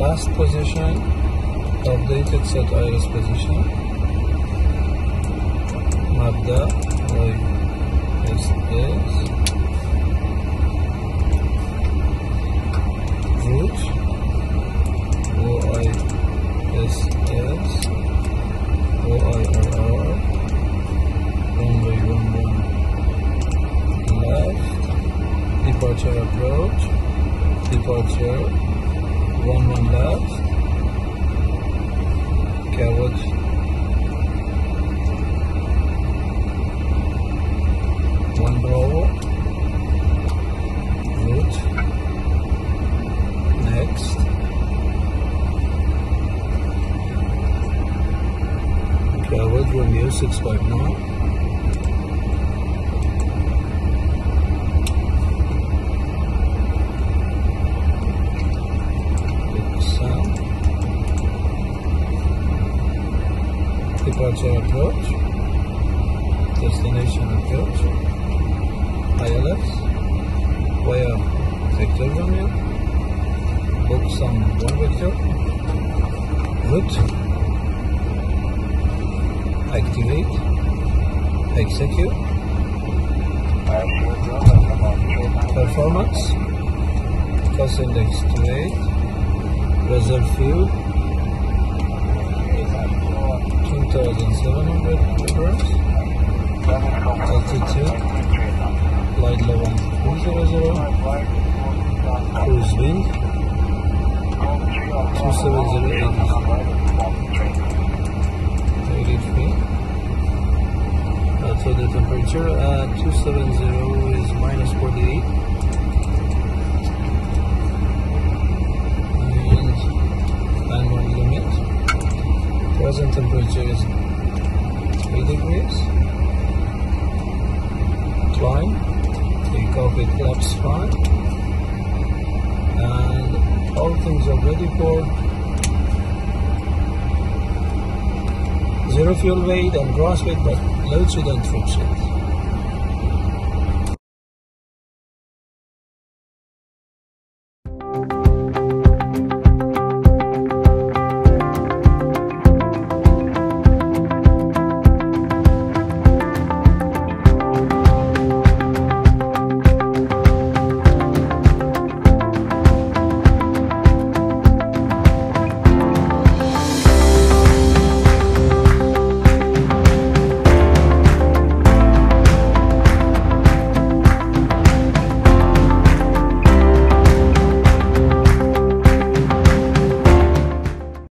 last position, updated set iris position. Mabda, is this. Route, OISS, OIRR, runway 11 left, departure approach, departure 11 left, cavity 1 Bravo, route, next, cavity review 659. Departure approach, destination approach, ILS, via vector runway, book some 1 vector, route, activate, execute, performance, cost index 28, reserve fuel 2,700 meters, altitude, flight level 300, cruise wind 27083. So the temperature at 270 is minus 48, and manual limit. Present temperature is 3 degrees. Climb, take off with flaps fine, and all things are ready for 0 fuel weight and gross weight, but load shouldn't friction.